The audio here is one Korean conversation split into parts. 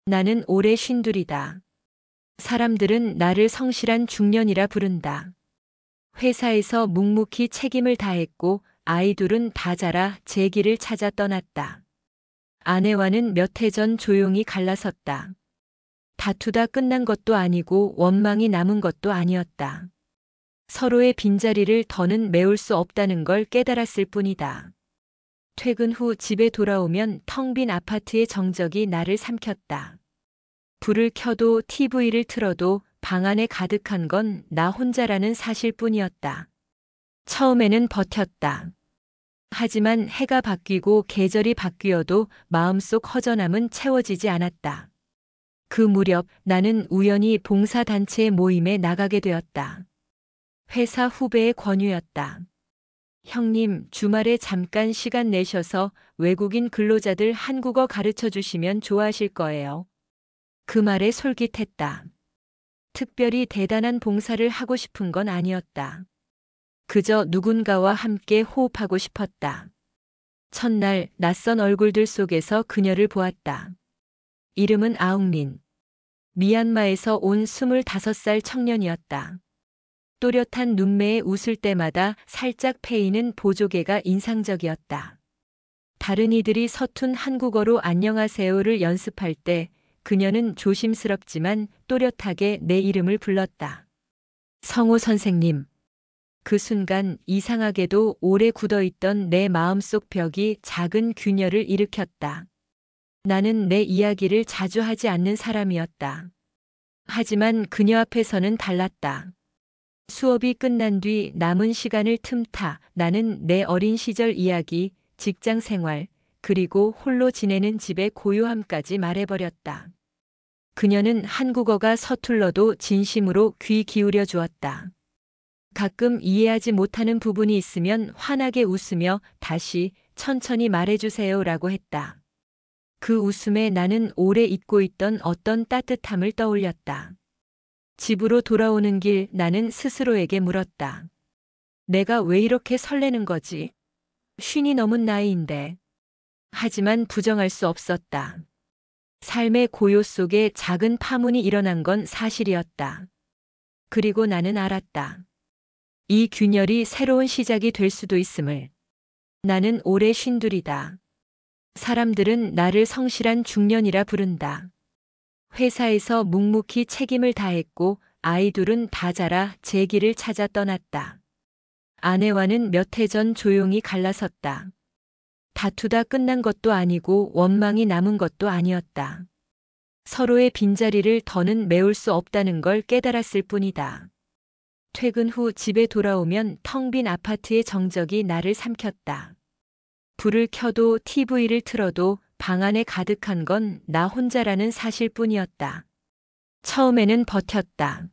나는 올해 52이다. 사람들은 나를 성실한 중년이라 부른다. 회사에서 묵묵히 책임을 다했고 아이 둘은 다 자라 제 길을 찾아 떠났다. 아내와는 몇 해 전 조용히 갈라섰다. 다투다 끝난 것도 아니고 원망이 남은 것도 아니었다. 서로의 빈자리를 더는 메울 수 없다는 걸 깨달았을 뿐이다. 퇴근 후 집에 돌아오면 텅 빈 아파트의 정적이 나를 삼켰다. 불을 켜도 TV를 틀어도 방 안에 가득한 건 나 혼자라는 사실뿐이었다. 처음에는 버텼다. 하지만 해가 바뀌고 계절이 바뀌어도 마음속 허전함은 채워지지 않았다. 그 무렵 나는 우연히 봉사단체 모임에 나가게 되었다. 회사 후배의 권유였다. 형님, 주말에 잠깐 시간 내셔서 외국인 근로자들 한국어 가르쳐 주시면 좋아하실 거예요. 그 말에 솔깃했다. 특별히 대단한 봉사를 하고 싶은 건 아니었다. 그저 누군가와 함께 호흡하고 싶었다. 첫날 낯선 얼굴들 속에서 그녀를 보았다. 이름은 아웅린. 미얀마에서 온 25살 청년이었다. 또렷한 눈매에 웃을 때마다 살짝 패이는 보조개가 인상적이었다. 다른 이들이 서툰 한국어로 안녕하세요를 연습할 때 그녀는 조심스럽지만 또렷하게 내 이름을 불렀다. 성우 선생님. 그 순간 이상하게도 오래 굳어있던 내 마음속 벽이 작은 균열을 일으켰다. 나는 내 이야기를 자주 하지 않는 사람이었다. 하지만 그녀 앞에서는 달랐다. 수업이 끝난 뒤 남은 시간을 틈타 나는 내 어린 시절 이야기, 직장 생활, 그리고 홀로 지내는 집의 고요함까지 말해버렸다. 그녀는 한국어가 서툴러도 진심으로 귀 기울여 주었다. 가끔 이해하지 못하는 부분이 있으면 환하게 웃으며 다시 천천히 말해주세요라고 했다. 그 웃음에 나는 오래 잊고 있던 어떤 따뜻함을 떠올렸다. 집으로 돌아오는 길 나는 스스로에게 물었다. 내가 왜 이렇게 설레는 거지? 50이 넘은 나이인데. 하지만 부정할 수 없었다. 삶의 고요 속에 작은 파문이 일어난 건 사실이었다. 그리고 나는 알았다. 이 균열이 새로운 시작이 될 수도 있음을. 나는 올해 52이다. 사람들은 나를 성실한 중년이라 부른다. 회사에서 묵묵히 책임을 다했고 아이 둘은 다 자라 제 길을 찾아 떠났다. 아내와는 몇 해 전 조용히 갈라섰다. 다투다 끝난 것도 아니고 원망이 남은 것도 아니었다. 서로의 빈자리를 더는 메울 수 없다는 걸 깨달았을 뿐이다. 퇴근 후 집에 돌아오면 텅 빈 아파트의 정적이 나를 삼켰다. 불을 켜도 TV를 틀어도 방 안에 가득한 건 나 혼자라는 사실뿐이었다. 처음에는 버텼다.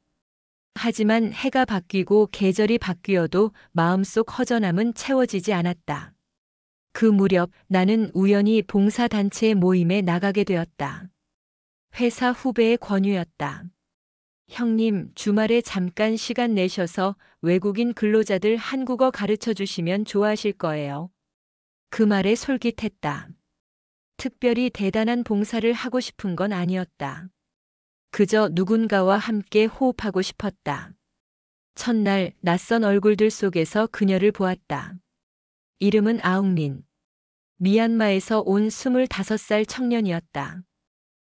하지만 해가 바뀌고 계절이 바뀌어도 마음속 허전함은 채워지지 않았다. 그 무렵 나는 우연히 봉사단체 모임에 나가게 되었다. 회사 후배의 권유였다. 형님, 주말에 잠깐 시간 내셔서 외국인 근로자들 한국어 가르쳐 주시면 좋아하실 거예요. 그 말에 솔깃했다. 특별히 대단한 봉사를 하고 싶은 건 아니었다. 그저 누군가와 함께 호흡하고 싶었다. 첫날 낯선 얼굴들 속에서 그녀를 보았다. 이름은 아웅린. 미얀마에서 온 25살 청년이었다.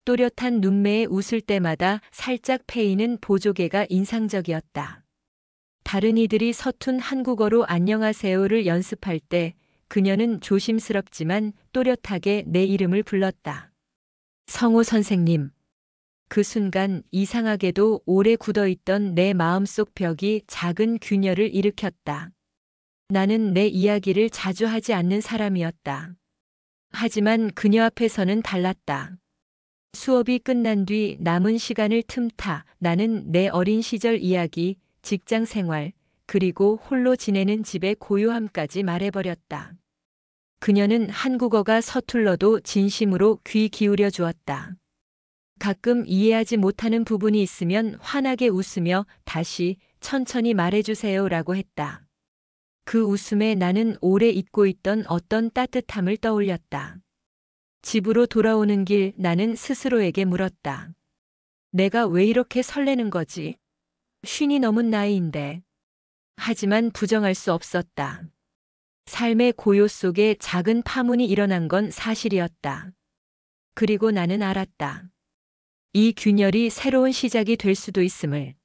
또렷한 눈매에 웃을 때마다 살짝 패이는 보조개가 인상적이었다. 다른 이들이 서툰 한국어로 안녕하세요를 연습할 때 그녀는 조심스럽지만 또렷하게 내 이름을 불렀다. 성우 선생님. 그 순간 이상하게도 오래 굳어있던 내 마음속 벽이 작은 균열을 일으켰다. 나는 내 이야기를 자주 하지 않는 사람이었다. 하지만 그녀 앞에서는 달랐다. 수업이 끝난 뒤 남은 시간을 틈타 나는 내 어린 시절 이야기, 직장 생활, 그리고 홀로 지내는 집의 고요함까지 말해버렸다. 그녀는 한국어가 서툴러도 진심으로 귀 기울여 주었다. 가끔 이해하지 못하는 부분이 있으면 환하게 웃으며 다시 천천히 말해주세요라고 했다. 그 웃음에 나는 오래 잊고 있던 어떤 따뜻함을 떠올렸다. 집으로 돌아오는 길 나는 스스로에게 물었다. 내가 왜 이렇게 설레는 거지? 50이 넘은 나이인데. 하지만 부정할 수 없었다. 삶의 고요 속에 작은 파문이 일어난 건 사실이었다. 그리고 나는 알았다. 이 균열이 새로운 시작이 될 수도 있음을.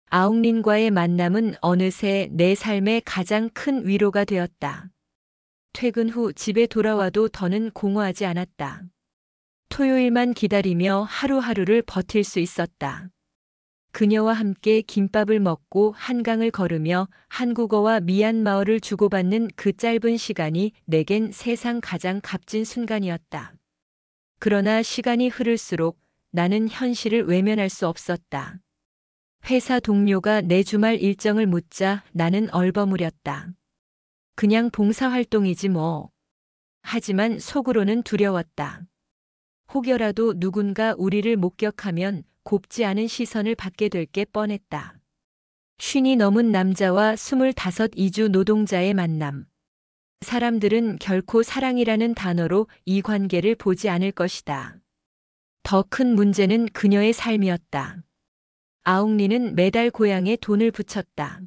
아웅린과의 만남은 어느새 내 삶의 가장 큰 위로가 되었다. 퇴근 후 집에 돌아와도 더는 공허하지 않았다. 토요일만 기다리며 하루하루를 버틸 수 있었다. 그녀와 함께 김밥을 먹고 한강을 걸으며 한국어와 미얀마어를 주고받는 그 짧은 시간이 내겐 세상 가장 값진 순간이었다. 그러나 시간이 흐를수록 나는 현실을 외면할 수 없었다. 회사 동료가 내 주말 일정을 묻자 나는 얼버무렸다. 그냥 봉사활동이지 뭐. 하지만 속으로는 두려웠다. 혹여라도 누군가 우리를 목격하면 곱지 않은 시선을 받게 될 게 뻔했다. 50이 넘은 남자와 25 이주 노동자의 만남. 사람들은 결코 사랑이라는 단어로 이 관계를 보지 않을 것이다. 더 큰 문제는 그녀의 삶이었다. 아웅리는 매달 고향에 돈을 붙였다.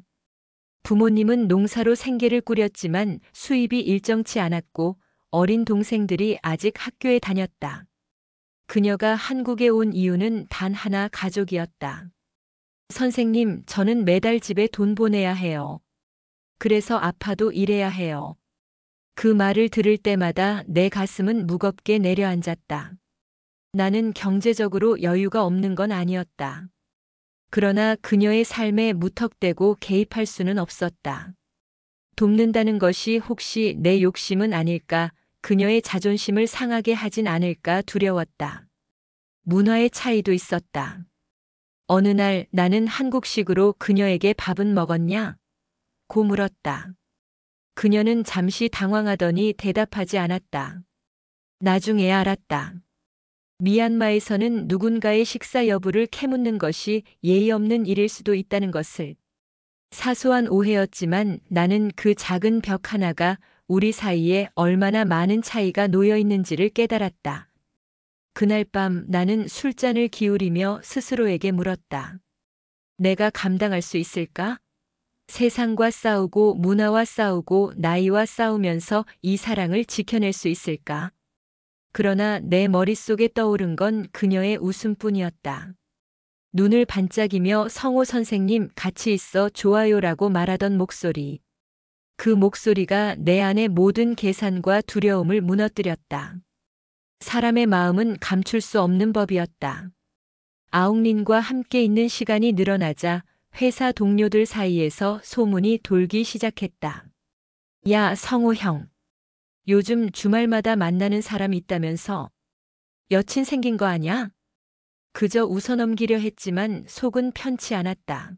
부모님은 농사로 생계를 꾸렸지만 수입이 일정치 않았고 어린 동생들이 아직 학교에 다녔다. 그녀가 한국에 온 이유는 단 하나, 가족이었다. 선생님, 저는 매달 집에 돈 보내야 해요. 그래서 아파도 일해야 해요. 그 말을 들을 때마다 내 가슴은 무겁게 내려앉았다. 나는 경제적으로 여유가 없는 건 아니었다. 그러나 그녀의 삶에 무턱대고 개입할 수는 없었다. 돕는다는 것이 혹시 내 욕심은 아닐까, 그녀의 자존심을 상하게 하진 않을까 두려웠다. 문화의 차이도 있었다. 어느 날 나는 한국식으로 그녀에게 밥은 먹었냐? 고 물었다. 그녀는 잠시 당황하더니 대답하지 않았다. 나중에야 알았다. 미얀마에서는 누군가의 식사 여부를 캐묻는 것이 예의 없는 일일 수도 있다는 것을. 사소한 오해였지만 나는 그 작은 벽 하나가 우리 사이에 얼마나 많은 차이가 놓여 있는지를 깨달았다. 그날 밤 나는 술잔을 기울이며 스스로에게 물었다. 내가 감당할 수 있을까? 세상과 싸우고 문화와 싸우고 나이와 싸우면서 이 사랑을 지켜낼 수 있을까? 그러나 내 머릿속에 떠오른 건 그녀의 웃음뿐이었다. 눈을 반짝이며 성호 선생님 같이 있어 좋아요라고 말하던 목소리. 그 목소리가 내 안의 모든 계산과 두려움을 무너뜨렸다. 사람의 마음은 감출 수 없는 법이었다. 아웅린과 함께 있는 시간이 늘어나자 회사 동료들 사이에서 소문이 돌기 시작했다. 야, 성호 형. 요즘 주말마다 만나는 사람 있다면서 여친 생긴 거 아냐? 그저 웃어넘기려 했지만 속은 편치 않았다.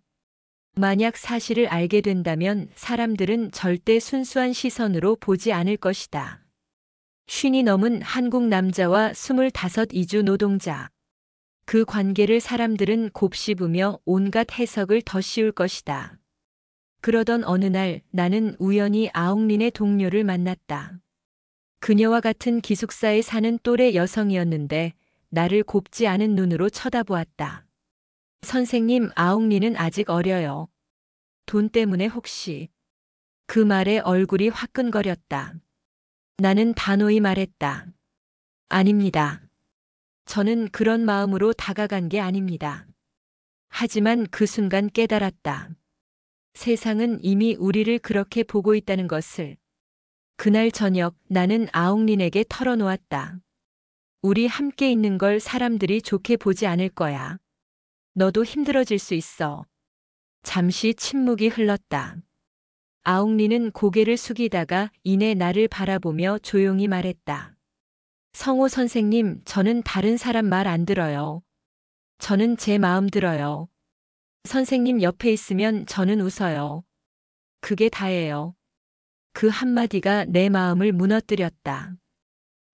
만약 사실을 알게 된다면 사람들은 절대 순수한 시선으로 보지 않을 것이다. 50이 넘은 한국 남자와 25 이주 노동자. 그 관계를 사람들은 곱씹으며 온갖 해석을 덧씌울 것이다. 그러던 어느 날 나는 우연히 아웅린의 동료를 만났다. 그녀와 같은 기숙사에 사는 또래 여성이었는데 나를 곱지 않은 눈으로 쳐다보았다. 선생님, 아웅린은 아직 어려요. 돈 때문에 혹시. 그 말에 얼굴이 화끈거렸다. 나는 단호히 말했다. 아닙니다. 저는 그런 마음으로 다가간 게 아닙니다. 하지만 그 순간 깨달았다. 세상은 이미 우리를 그렇게 보고 있다는 것을. 그날 저녁 나는 아웅린에게 털어놓았다. 우리 함께 있는 걸 사람들이 좋게 보지 않을 거야. 너도 힘들어질 수 있어. 잠시 침묵이 흘렀다. 아웅린은 고개를 숙이다가 이내 나를 바라보며 조용히 말했다. 성호 선생님, 저는 다른 사람 말 안 들어요. 저는 제 마음 들어요. 선생님 옆에 있으면 저는 웃어요. 그게 다예요. 그 한마디가 내 마음을 무너뜨렸다.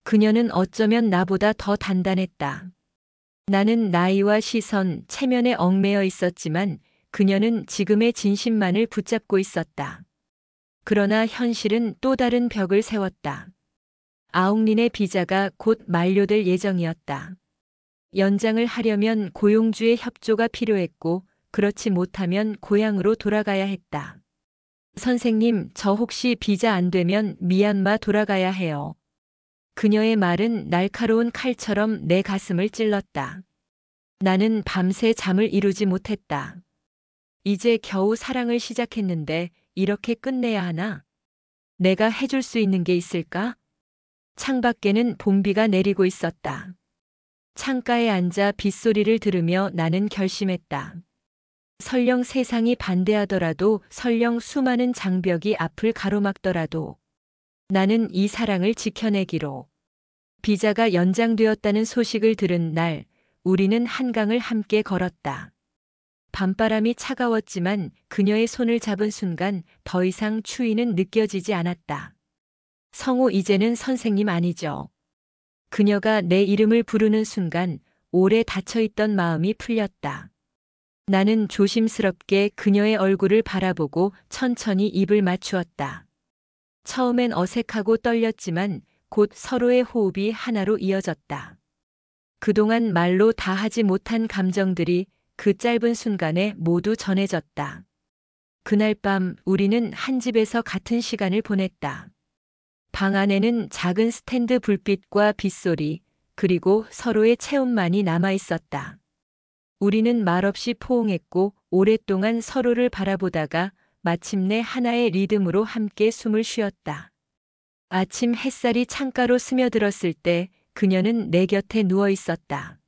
그녀는 어쩌면 나보다 더 단단했다. 나는 나이와 시선, 체면에 얽매여 있었지만 그녀는 지금의 진심만을 붙잡고 있었다. 그러나 현실은 또 다른 벽을 세웠다. 아웅린의 비자가 곧 만료될 예정이었다. 연장을 하려면 고용주의 협조가 필요했고 그렇지 못하면 고향으로 돌아가야 했다. 선생님, 저 혹시 비자 안 되면 미얀마 돌아가야 해요. 그녀의 말은 날카로운 칼처럼 내 가슴을 찔렀다. 나는 밤새 잠을 이루지 못했다. 이제 겨우 사랑을 시작했는데 이렇게 끝내야 하나? 내가 해줄 수 있는 게 있을까? 창밖에는 봄비가 내리고 있었다. 창가에 앉아 빗소리를 들으며 나는 결심했다. 설령 세상이 반대하더라도, 설령 수많은 장벽이 앞을 가로막더라도 나는 이 사랑을 지켜내기로. 비자가 연장되었다는 소식을 들은 날, 우리는 한강을 함께 걸었다. 밤바람이 차가웠지만 그녀의 손을 잡은 순간 더 이상 추위는 느껴지지 않았다. 성우, 이제는 선생님 아니죠. 그녀가 내 이름을 부르는 순간 오래 닫혀있던 마음이 풀렸다. 나는 조심스럽게 그녀의 얼굴을 바라보고 천천히 입을 맞추었다. 처음엔 어색하고 떨렸지만 곧 서로의 호흡이 하나로 이어졌다. 그동안 말로 다 하지 못한 감정들이 그 짧은 순간에 모두 전해졌다. 그날 밤 우리는 한 집에서 같은 시간을 보냈다. 방 안에는 작은 스탠드 불빛과 빗소리, 그리고 서로의 체온만이 남아 있었다. 우리는 말없이 포옹했고 오랫동안 서로를 바라보다가 마침내 하나의 리듬으로 함께 숨을 쉬었다. 아침 햇살이 창가로 스며들었을 때 그녀는 내 곁에 누워 있었다.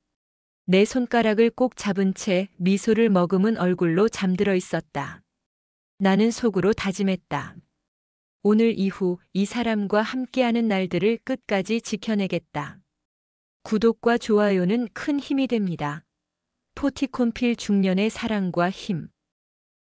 내 손가락을 꼭 잡은 채 미소를 머금은 얼굴로 잠들어 있었다. 나는 속으로 다짐했다. 오늘 이후 이 사람과 함께하는 날들을 끝까지 지켜내겠다. 구독과 좋아요는 큰 힘이 됩니다. 포티콘필 중년의 사랑과 힘.